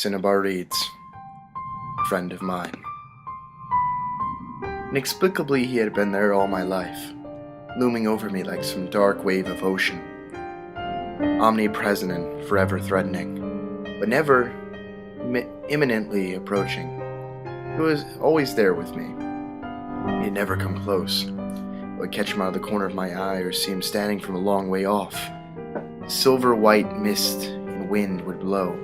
Cinnabar reads, friend of mine. Inexplicably, he had been there all my life, looming over me like some dark wave of ocean, omnipresent and forever threatening, but never imminently approaching. He was always there with me. He had never come close. I would catch him out of the corner of my eye or see him standing from a long way off. Silver-white mist and wind would blow,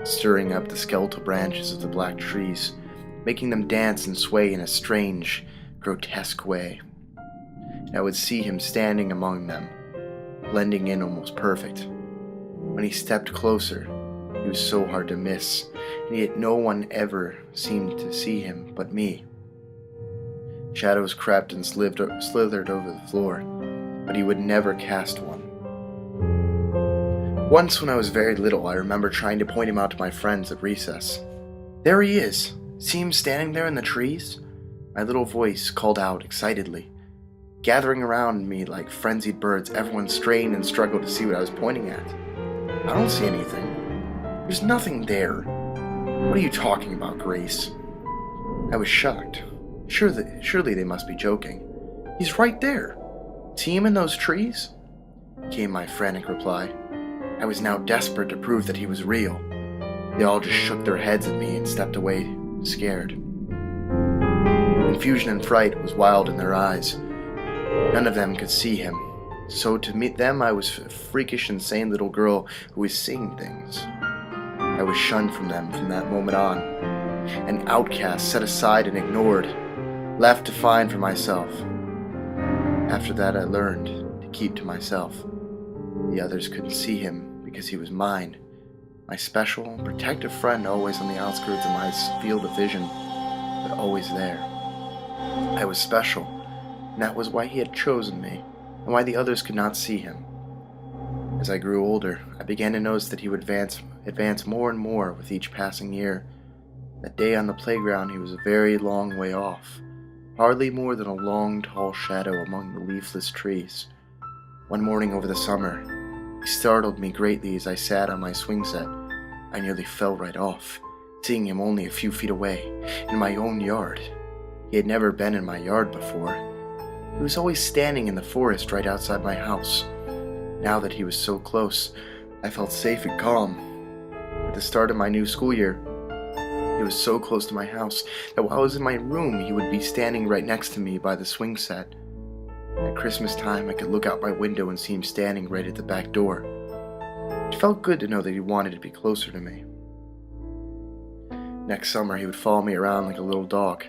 stirring up the skeletal branches of the black trees, making them dance and sway in a strange, grotesque way. And I would see him standing among them, blending in almost perfect. When he stepped closer, he was so hard to miss, and yet no one ever seemed to see him but me. Shadows crept and slithered over the floor, but he would never cast one. Once when I was very little, I remember trying to point him out to my friends at recess. "There he is! See him standing there in the trees?" My little voice called out excitedly. Gathering around me like frenzied birds, everyone strained and struggled to see what I was pointing at. "I don't see anything. There's nothing there. What are you talking about, Grace?" I was shocked. Surely they must be joking. "He's right there. See him in those trees?" came my frantic reply. I was now desperate to prove that he was real. They all just shook their heads at me and stepped away, scared. Confusion and fright was wild in their eyes. None of them could see him, so to meet them I was a freakish, insane little girl who was seeing things. I was shunned from them from that moment on, an outcast, set aside and ignored, left to find for myself. After that I learned to keep to myself. The others couldn't see him because he was mine, my special, protective friend, always on the outskirts of my field of vision, but always there. I was special, and that was why he had chosen me, and why the others could not see him. As I grew older, I began to notice that he would advance more and more with each passing year. That day on the playground he was a very long way off, hardly more than a long, tall shadow among the leafless trees. One morning over the summer, he startled me greatly as I sat on my swing set. I nearly fell right off, seeing him only a few feet away, in my own yard. He had never been in my yard before. He was always standing in the forest right outside my house. Now that he was so close, I felt safe and calm. At the start of my new school year, he was so close to my house that while I was in my room, he would be standing right next to me by the swing set. At Christmas time, I could look out my window and see him standing right at the back door. It felt good to know that he wanted to be closer to me. Next summer, he would follow me around like a little dog,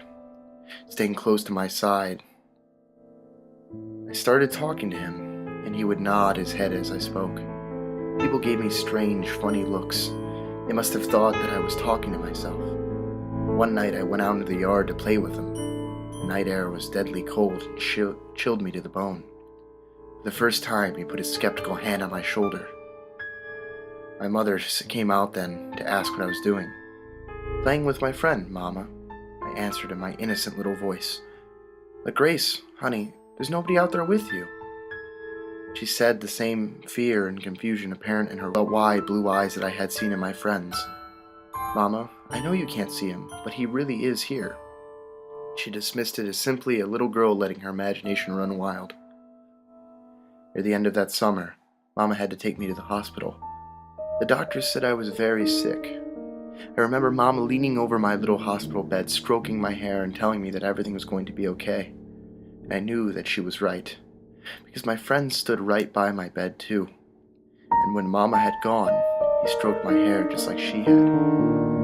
staying close to my side. I started talking to him, and he would nod his head as I spoke. People gave me strange, funny looks. They must have thought that I was talking to myself. One night, I went out into the yard to play with him. The night air was deadly cold and chilled me to the bone. For the first time, he put his skeptical hand on my shoulder. My mother came out then to ask what I was doing. "Playing with my friend, Mama," I answered in my innocent little voice. "But Grace, honey, there's nobody out there with you." She said, the same fear and confusion apparent in her wide blue eyes that I had seen in my friends. "Mama, I know you can't see him, but he really is here." She dismissed it as simply a little girl letting her imagination run wild. Near the end of that summer, Mama had to take me to the hospital. The doctors said I was very sick. I remember Mama leaning over my little hospital bed, stroking my hair and telling me that everything was going to be okay. And I knew that she was right, because my friend stood right by my bed too. And when Mama had gone, he stroked my hair just like she had.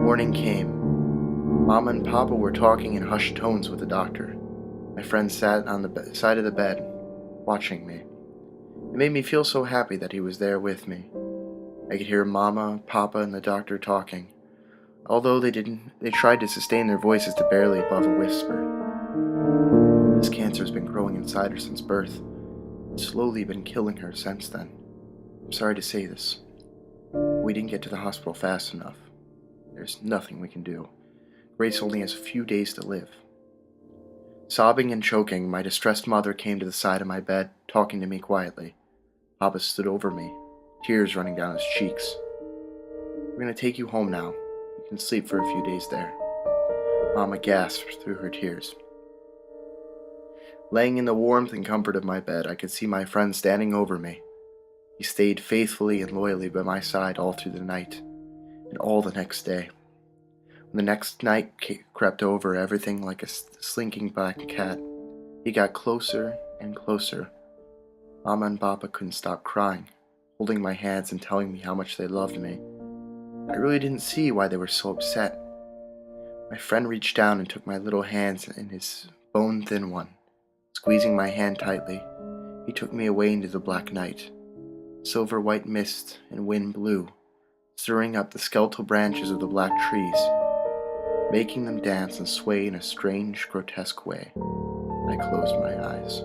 Morning came. Mama and Papa were talking in hushed tones with the doctor. My friend sat on the side of the bed, watching me. It made me feel so happy that he was there with me. I could hear Mama, Papa, and the doctor talking. Although they tried to sustain their voices to barely above a whisper. This cancer has been growing inside her since birth. It's slowly been killing her since then. I'm sorry to say this. We didn't get to the hospital fast enough. There's nothing we can do. Grace only has a few days to live. Sobbing and choking, my distressed mother came to the side of my bed, talking to me quietly. Papa stood over me, tears running down his cheeks. "We're going to take you home now. You You can sleep for a few days there." Mama gasped through her tears. Laying in the warmth and comfort of my bed, I could see my friend standing over me. He stayed faithfully and loyally by my side all through the night, and all the next day. When the next night crept over everything like a slinking black cat, he got closer and closer. Mama and Papa couldn't stop crying, holding my hands and telling me how much they loved me. I really didn't see why they were so upset. My friend reached down and took my little hands in his bone-thin one. Squeezing my hand tightly, he took me away into the black night. Silver-white mist and wind blew, stirring up the skeletal branches of the black trees, making them dance and sway in a strange, grotesque way. I closed my eyes.